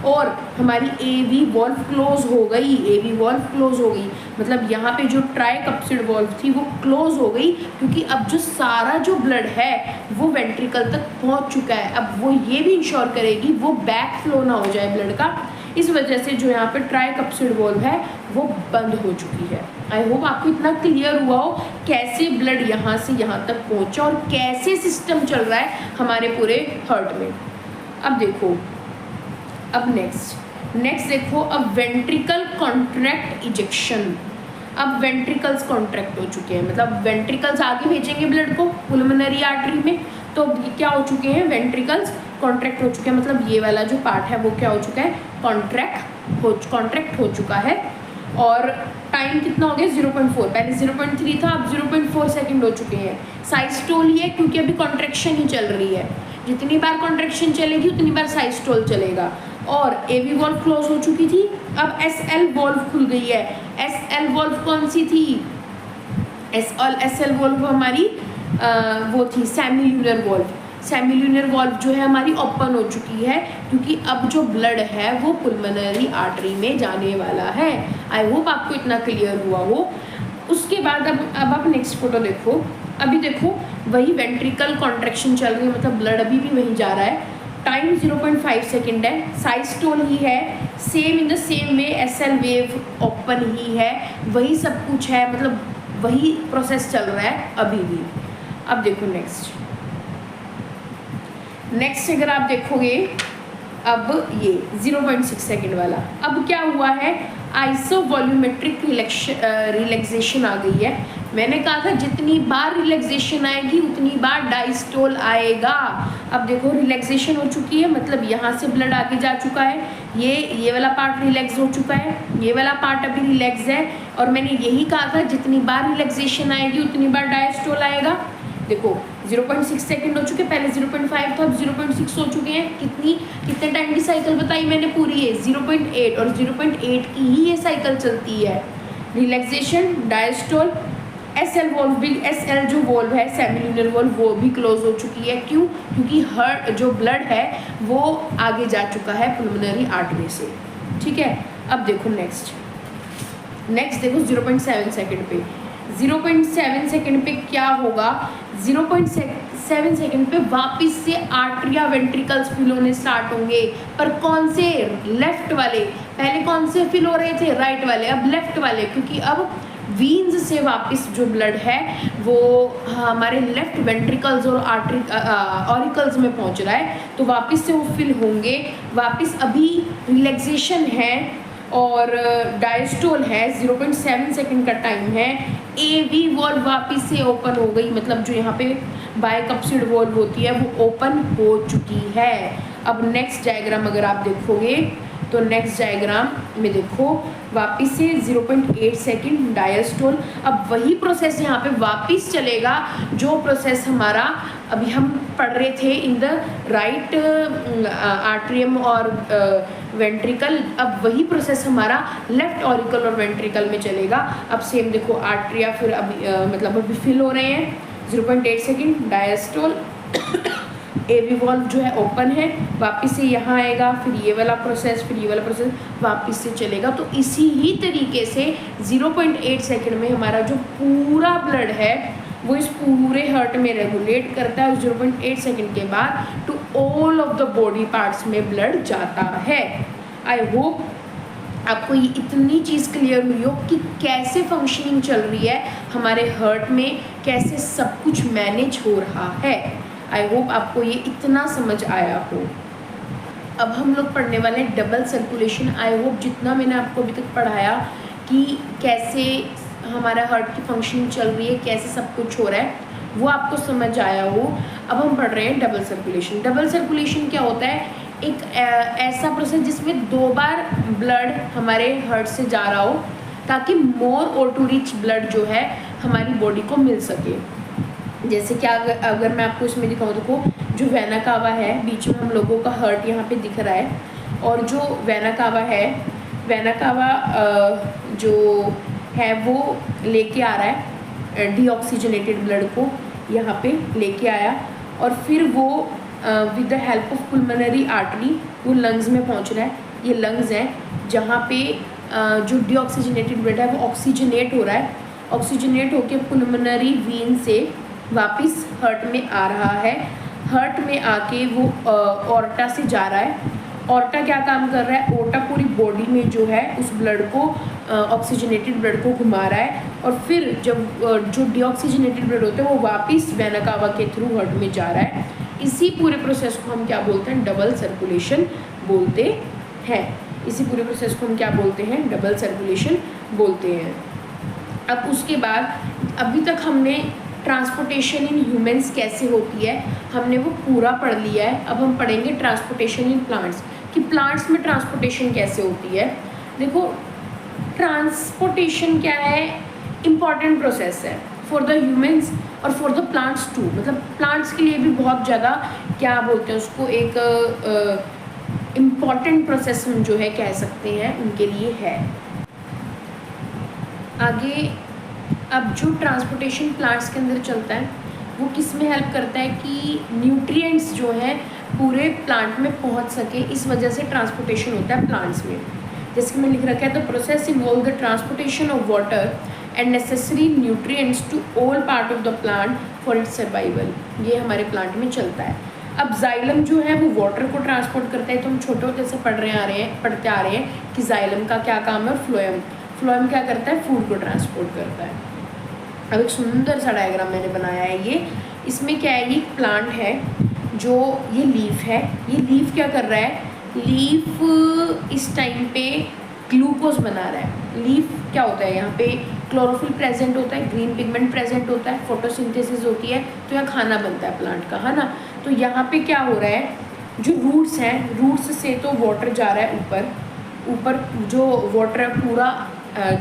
Speaker 1: और हमारी AV वॉल्व क्लोज हो गई। AV वॉल्व क्लोज हो गई मतलब यहाँ पे जो ट्राइकप्सिड वॉल्व थी वो क्लोज हो गई, क्योंकि अब जो सारा जो ब्लड है वो वेंट्रिकल तक पहुँच चुका है। अब वो ये भी इंश्योर करेगी वो बैक फ्लो ना हो जाए ब्लड का, इस वजह से जो यहाँ पे ट्राइकप्सिड वॉल्व है वो बंद हो चुकी है। आई होप आपको इतना क्लियर हुआ हो कैसे ब्लड यहाँ से यहाँ तक पहुँचा और कैसे सिस्टम चल रहा है हमारे पूरे हार्ट में। अब देखो, अब नेक्स्ट देखो, अब वेंट्रिकल कॉन्ट्रैक्ट इजेक्शन। अब वेंट्रिकल्स कॉन्ट्रैक्ट हो चुके हैं, मतलब वेंट्रिकल्स आगे भेजेंगे ब्लड को पुल्मोनरी आर्टरी में, तो क्या हो चुके हैं, वेंट्रिकल्स कॉन्ट्रैक्ट हो चुके हैं। मतलब ये वाला जो पार्ट है वो क्या हो चुका है, कॉन्ट्रैक्ट हो चुका है। और टाइम कितना हो गया 0.4, पहले 0.3 था, अब 0.4 सेकेंड हो चुके हैं। साइस्टोल ही है क्योंकि अभी कॉन्ट्रैक्शन ही चल रही है, जितनी बार कॉन्ट्रैक्शन चलेगी उतनी बार साइस्टोल चलेगा। और AV वॉल्व क्लोज हो चुकी थी, अब SL वॉल्व खुल गई है। SL वॉल्व कौन सी थी, SL वॉल्व हमारी वो थी सेमील्यूनर वॉल्व। सेमील्यूनर वॉल्व जो है हमारी ओपन हो चुकी है, क्योंकि अब जो ब्लड है वो पुल्मोनरी आर्टरी में जाने वाला है। आई होप आपको इतना क्लियर हुआ हो। उसके बाद अब आप नेक्स्ट फोटो देखो। अभी देखो वही वेंट्रिकल कॉन्ट्रैक्शन चल रही है, मतलब ब्लड अभी भी वहीं जा रहा है। टाइम 0.5 सेकेंड है, साइस्टोल ही है, same in the same way SL valve open ही है, वही सब कुछ है, मतलब वही प्रोसेस चल रहा है अभी भी। अब देखो नेक्स्ट अगर आप देखोगे, अब ये 0.6 सेकेंड वाला, अब क्या हुआ है, आइसोवॉल्यूमेट्रिक रिलैक्सेशन आ गई है। मैंने कहा था जितनी बार रिलैक्सेशन आएगी उतनी बार डायस्टोल आएगा। अब देखो रिलैक्सेशन हो चुकी है, मतलब यहाँ से ब्लड आगे जा चुका है, ये वाला पार्ट रिलैक्स हो चुका है, ये वाला पार्ट अभी रिलैक्स है। और मैंने यही कहा था जितनी बार रिलैक्सेशन आएगी उतनी बार डायस्टोल आएगा। देखो 0.6 सेकेंड हो चुके, पहले 0.5 था, अब 0.6 हो चुके हैं। कितने टाइम की साइकिल बताई मैंने पूरी है 0.8, और 0.8 की ही ये साइकिल चलती है। रिलैक्सेशन, डायस्टोल, SL वॉल्व भी, SL जो वॉल्व है सेमील्यूनर वॉल्व वो भी क्लोज हो चुकी है। क्यों, क्योंकि हार्ट जो ब्लड है वो आगे जा चुका है पुल्मोनरी आर्टरी से। ठीक है, अब देखो नेक्स्ट देखो 0.7 सेकेंड पे, 0.7 सेकेंड पे क्या होगा, 0.7 सेकेंड पे वापस से आर्टरिया वेंट्रिकल्स फिल होने स्टार्ट होंगे। पर कौन से, लेफ्ट वाले। पहले कौन से फिल हो रहे थे, राइट वाले, अब लेफ्ट वाले, क्योंकि अब वीन्स से वापस जो ब्लड है वो हमारे लेफ्ट वेंट्रिकल्स और आर्टरी ऑरिकल्स में पहुंच रहा है, तो वापस से वो फिल होंगे। वापस अभी रिलैक्सेशन है और डायस्टोल है, 0.7 सेकेंड का टाइम है। AV वॉल्व वापस से ओपन हो गई, मतलब जो यहाँ पे बाइकप्सिड वॉल्व होती है वो ओपन हो चुकी है। अब नेक्स्ट डायग्राम अगर आप देखोगे तो नेक्स्ट डायग्राम में देखो वापस से 0.8 सेकेंड डायस्टोल। अब वही प्रोसेस यहाँ पे वापस चलेगा जो प्रोसेस हमारा अभी हम पढ़ रहे थे इन द राइट आर्ट्रियम और वेंट्रिकल। अब वही प्रोसेस हमारा लेफ्ट ऑरिकल और वेंट्रिकल में चलेगा। अब सेम देखो आर्ट्रिया फिर अभी मतलब अभी फिल हो रहे हैं, 0.8 सेकेंड डायस्टोल। AV वॉल्व जो है ओपन है, वापस से यहाँ आएगा, फिर ये वाला प्रोसेस, फिर ये वाला प्रोसेस वापस से चलेगा। तो इसी ही तरीके से 0.8 सेकेंड में हमारा जो पूरा ब्लड है वो इस पूरे हार्ट में रेगुलेट करता है। 0.8 सेकेंड के बाद to all of the body parts में ब्लड जाता है। आई होप आपको ये इतनी चीज़ क्लियर हुई हो कि कैसे फंक्शनिंग चल रही है हमारे हार्ट में, कैसे सब कुछ मैनेज हो रहा है। आई होप आपको ये इतना समझ आया हो। अब हम लोग पढ़ने वाले हैं डबल सर्कुलेशन। आई होप जितना मैंने आपको अभी तक पढ़ाया कि कैसे हमारा हार्ट की फंक्शनिंग चल रही है, कैसे सब कुछ हो रहा है, वो आपको समझ आया हो। अब हम पढ़ रहे हैं डबल सर्कुलेशन। डबल सर्कुलेशन क्या होता है, एक ऐसा प्रोसेस जिसमें 2 बार ब्लड हमारे हार्ट से जा रहा हो ताकि मोर O2 रिच ब्लड जो है हमारी बॉडी को मिल सके। जैसे कि अगर मैं आपको इसमें दिखाऊँ, देखो जो वेना कावा है, बीच में हम लोगों का हार्ट यहाँ पे दिख रहा है, और जो वेना कावा है, वेना कावा जो है वो लेके आ रहा है डीऑक्सीजनेटेड ब्लड को यहाँ पे लेके आया और फिर वो with the help of pulmonary artery वो लंग्स में पहुँच रहा है। ये लंग्स हैं जहाँ पे जो डीऑक्सीजनेटेड ब्लड है वो ऑक्सीजनेट हो रहा है, ऑक्सीजनेट होके पुल्मोनरी वेन से वापस हार्ट में आ रहा है, हार्ट में आके वो ऑर्टा से जा रहा है। ऑर्टा क्या काम कर रहा है, ऑर्टा पूरी बॉडी में जो है उस ब्लड को ऑक्सीजनेटेड ब्लड को घुमा रहा है और फिर जब जो डीऑक्सीजनेटेड ब्लड होता है वो वापस वेना कावा के थ्रू हार्ट में जा रहा है। इसी पूरे प्रोसेस को हम क्या बोलते हैं, डबल सर्कुलेशन बोलते हैं। इसी पूरे प्रोसेस को हम क्या बोलते हैं, डबल सर्कुलेशन बोलते हैं। अब उसके बाद अभी तक हमने ट्रांसपोर्टेशन इन ह्यूमंस कैसे होती है हमने वो पूरा पढ़ लिया है। अब हम पढ़ेंगे ट्रांसपोर्टेशन इन प्लांट्स कि प्लांट्स में ट्रांसपोर्टेशन कैसे होती है। देखो ट्रांसपोर्टेशन क्या है, इम्पॉर्टेंट प्रोसेस है फॉर द ह्यूमंस और फॉर द प्लांट्स टू। मतलब प्लांट्स के लिए भी बहुत ज़्यादा क्या बोलते हैं उसको, एक इम्पॉर्टेंट प्रोसेस हम जो है कह सकते हैं उनके लिए है। आगे अब जो ट्रांसपोर्टेशन प्लांट्स के अंदर चलता है वो किस में हेल्प करता है कि न्यूट्रिएंट्स जो हैं पूरे प्लांट में पहुंच सके, इस वजह से ट्रांसपोर्टेशन होता है प्लांट्स में। जैसे कि मैं लिख रखा है the process involve the transportation of water and necessary nutrients to all part of the plant for its survival. ये हमारे प्लांट में चलता है। अब जाइलम जो है वो वाटर को ट्रांसपोर्ट करता है। तो हम छोटे होते से पढ़ते आ रहे हैं कि जाइलम का क्या काम है, और फ्लोएम क्या करता है, फूड को ट्रांसपोर्ट करता है। अब एक सुंदर सा डायग्राम मैंने बनाया है ये, इसमें क्या है, ये प्लांट है जो ये लीफ है, ये लीफ क्या कर रहा है, लीफ इस टाइम पे ग्लूकोज बना रहा है। लीफ क्या होता है, यहाँ पे क्लोरोफिल प्रेजेंट होता है, ग्रीन पिगमेंट प्रेजेंट होता है, फोटोसिंथेसिस होती है, तो यहाँ खाना बनता है प्लांट का, है ना। तो यहाँ पे क्या हो रहा है, जो रूट्स हैं, रूट्स से तो वाटर जा रहा है ऊपर जो वाटर पूरा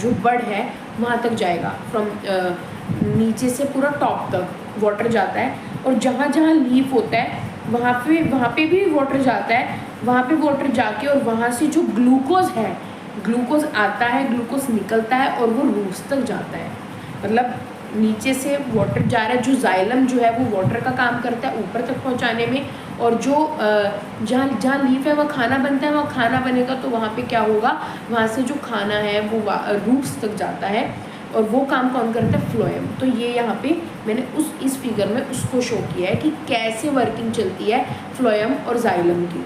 Speaker 1: जो बड है वहाँ तक जाएगा, फ्रॉम नीचे से पूरा टॉप तक वाटर जाता है। और जहाँ जहाँ लीफ होता है वहाँ पे भी वाटर जाता है, वहाँ पे वाटर जाके और वहाँ से जो ग्लूकोज है, ग्लूकोज आता है, ग्लूकोज निकलता है और वो रूट्स तक जाता है। मतलब नीचे से वाटर जा रहा है, जो जाइलम जो है वो वाटर का काम करता है ऊपर तक पहुंचाने में, और जो जहाँ लीफ है वह खाना बनता है, वहाँ खाना बनेगा तो वहाँ पे क्या होगा, वहाँ से जो खाना है वो रूट्स तक जाता है, और वो काम कौन करता है, फ्लोएम। तो ये यहाँ पे मैंने इस फिगर में उसको शो किया है कि कैसे वर्किंग चलती है फ्लोएम और जाइलम की,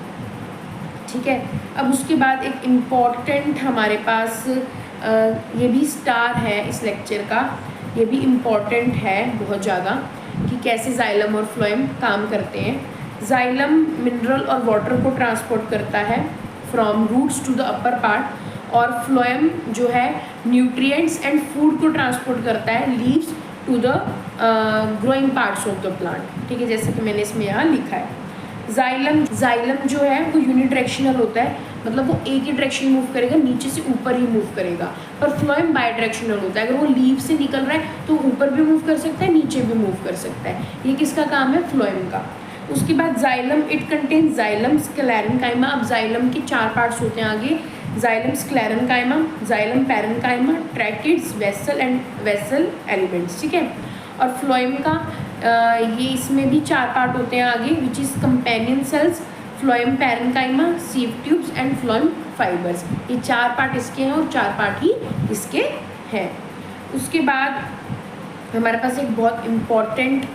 Speaker 1: ठीक है। अब उसके बाद एक इम्पॉर्टेंट हमारे पास ये भी स्टार है इस लेक्चर का, ये भी इम्पॉर्टेंट है बहुत ज़्यादा कि कैसे जाइलम और फ्लोएम काम करते हैं। जाइलम मिनरल और वाटर को ट्रांसपोर्ट करता है from roots to the upper part, और फ्लोएम जो है न्यूट्रिएंट्स एंड फूड को ट्रांसपोर्ट करता है leaves to the growing parts of the plant, ठीक है, जैसे कि मैंने इसमें यहाँ लिखा है। जाइलम जो है वो यूनिडायरेक्शनल होता है, मतलब वो एक ही डायरेक्शन मूव करेगा, नीचे से ऊपर ही मूव करेगा। पर फ्लोएम बाई डायरेक्शनल होता है, अगर वो लीव से निकल रहा है तो ऊपर भी मूव कर सकता है, नीचे भी मूव कर सकता है। ये किसका काम है, फ्लोएम का। उसके बाद xylem, it contains xylem sclerenchyma. अब जाइलम के 4 पार्ट्स होते हैं आगे, xylem sclerenchyma, xylem parenchyma, tracheids, vessel and vessel elements, ठीक है। और फ्लोएम का ये इसमें भी 4 पार्ट होते हैं आगे, which is companion cells, phloem parenchyma, sieve tubes and phloem fibres. ये 4 पार्ट इसके हैं और 4 पार्ट ही इसके हैं। उसके बाद हमारे पास एक बहुत इम्पॉर्टेंट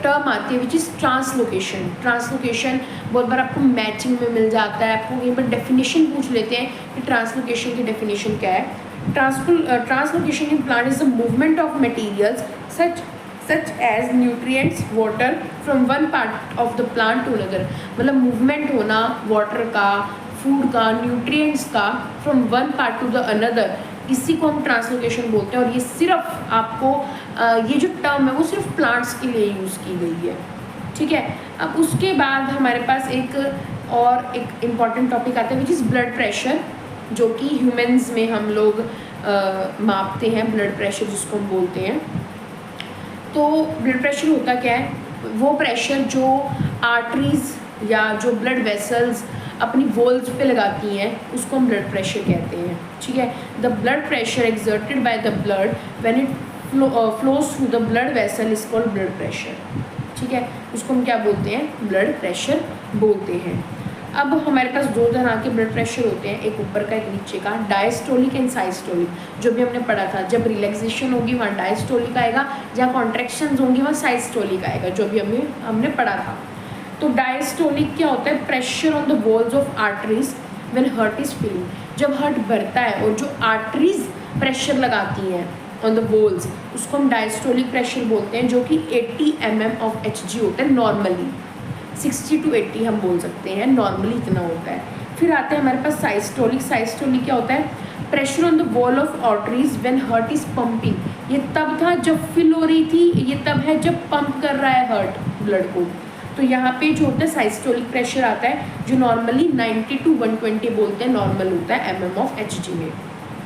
Speaker 1: टर्म आती है विच इज़ ट्रांसलोकेशन। ट्रांसलोकेशन बहुत बार आपको मैचिंग में मिल जाता है, आपको कहीं पर डेफिनेशन पूछ लेते हैं कि ट्रांसलोकेशन की डेफिनेशन क्या है। Translocation in plant is the movement of materials such as nutrients, water from one part of the plant to another. मतलब मूवमेंट होना वाटर का, फूड का, न्यूट्रिएंट्स का from one part to the another, इसी को हम ट्रांसलोकेशन बोलते हैं। और ये सिर्फ आपको ये जो टर्म है वो सिर्फ प्लांट्स के लिए यूज़ की गई है, ठीक है। अब उसके बाद हमारे पास एक इम्पॉर्टेंट टॉपिक आता है विच इज़ ब्लड प्रेशर, जो कि ह्यूमंस में हम लोग मापते हैं, ब्लड प्रेशर जिसको हम बोलते हैं। तो ब्लड प्रेशर होता क्या है, वो प्रेशर जो आर्टरीज या जो ब्लड वेसल्स अपनी वॉल्स पे लगाती हैं उसको हम ब्लड प्रेशर कहते हैं, ठीक है। The blood pressure exerted by the blood when it flows through the blood vessel is called blood pressure. ठीक है, उसको हम क्या बोलते हैं? ब्लड प्रेशर बोलते हैं। अब हमारे पास दो तरह के ब्लड प्रेशर होते हैं, एक ऊपर का एक नीचे का, डायस्टोलिक एंड साइस्टोलिक। जो भी हमने पढ़ा था, जब रिलैक्सेशन होगी वहाँ डायस्टोलिक आएगा, जहाँ कॉन्ट्रैक्शंस होंगी वहाँ साइस्टोलिक आएगा, जो भी हमने पढ़ा था। तो डायस्टोलिक क्या होता है? Pressure on the walls of arteries when heart is feeling. जब हार्ट भरता है और जो आर्टरीज प्रेशर लगाती हैं ऑन द वॉल्स, उसको हम डायस्टोलिक प्रेशर बोलते हैं, जो कि 80 mm ऑफ Hg होता है नॉर्मली। 60 to 80 हम बोल सकते हैं, नॉर्मली इतना होता है। फिर आते हैं हमारे पास साइस्टोलिक। साइस्टोलिक क्या होता है? Pressure on the wall of arteries when heart is pumping. ये तब था जब फिल हो रही थी, ये तब है जब पंप कर रहा है हार्ट ब्लड को। तो यहाँ पे जो होता है साइस्टोलिक प्रेशर आता है, जो नॉर्मली 90 to 120 बोलते हैं, नॉर्मल होता है mm ऑफ Hg में।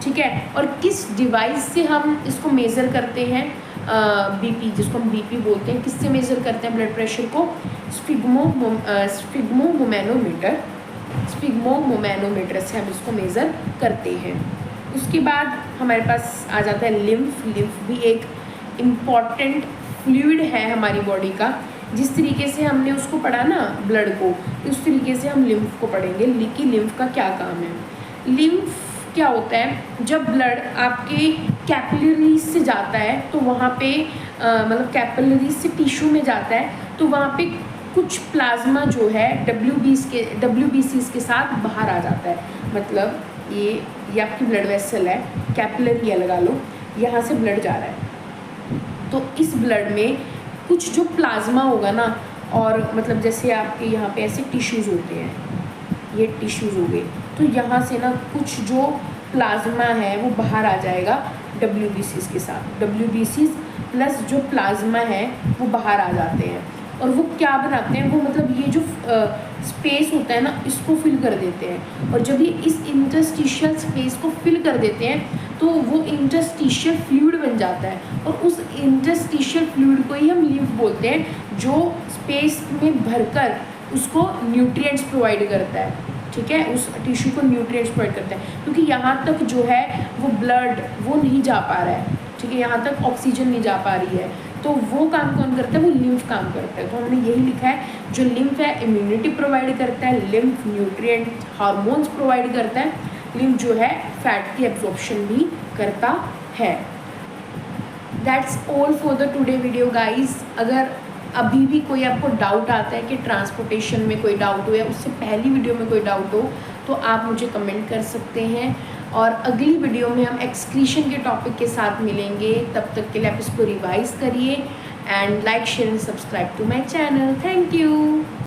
Speaker 1: ठीक है, और किस डिवाइस से हम इसको मेज़र करते हैं? बीपी, जिसको हम बीपी बोलते हैं। किससे मेज़र करते हैं ब्लड प्रेशर को? स्फिग्मोमोमैनोमीटर से हम इसको मेज़र करते हैं। उसके बाद हमारे पास आ जाता है लिम्फ। लिम्फ भी एक इम्पॉर्टेंट फ्लूइड है हमारी बॉडी का। जिस तरीके से हमने उसको पढ़ा ना ब्लड को, उस तरीके से हम लिम्फ को पढ़ेंगे कि लिम्फ का क्या काम है। लिम्फ क्या होता है? जब ब्लड आपके कैपिलरीज से जाता है तो वहाँ पे मतलब कैपिलरीज से टिश्यू में जाता है, तो वहाँ पे कुछ प्लाज्मा जो है WBCs के साथ बाहर आ जाता है। मतलब ये आपकी ब्लड वेसल है, कैपिलरी है लगा लो, यहाँ से ब्लड जा रहा है। तो इस ब्लड में कुछ जो प्लाज्मा होगा ना, और मतलब जैसे आपके यहाँ पे ऐसे टिश्यूज़ होते हैं, ये टिश्यूज़ हो गए, तो यहाँ से ना कुछ जो प्लाज्मा है वो बाहर आ जाएगा WBCs के साथ। WBCs प्लस जो प्लाज्मा है वो बाहर आ जाते हैं, और वो क्या बनाते हैं? वो मतलब ये जो स्पेस होता है ना, इसको फिल कर देते हैं। और जब ये इस इंटरस्टिशियल स्पेस को फिल कर देते हैं तो वो इंटरस्टिशियल फ्लूइड बन जाता है, और उस इंटरस्टिशियल फ्लूइड को ही हम लिम्फ बोलते हैं, जो स्पेस में भरकर उसको न्यूट्रिएंट्स प्रोवाइड करता है। ठीक है, उस टिश्यू को न्यूट्रिएंट्स प्रोवाइड करता है, क्योंकि यहाँ तक जो है वो ब्लड वो नहीं जा पा रहा है। ठीक है, यहाँ तक ऑक्सीजन नहीं जा पा रही है, तो वो काम कौन करता है? वो लिम्फ काम करता है। तो हमने यही लिखा है, जो लिम्फ है इम्यूनिटी प्रोवाइड करता है, लिम्फ न्यूट्रिएंट हार्मोन्स प्रोवाइड करता है, लिम्फ जो है फैट की एब्जॉर्प्शन भी करता है। That's all for the today video guys. अगर अभी भी कोई आपको डाउट आता है कि ट्रांसपोर्टेशन में कोई डाउट हो या उससे पहली वीडियो में कोई डाउट हो, तो आप मुझे कमेंट कर सकते हैं, और अगली वीडियो में हम एक्सक्रीशन के टॉपिक के साथ मिलेंगे। तब तक के लिए आप इसको रिवाइज करिए, and like share and subscribe to my channel. Thank you.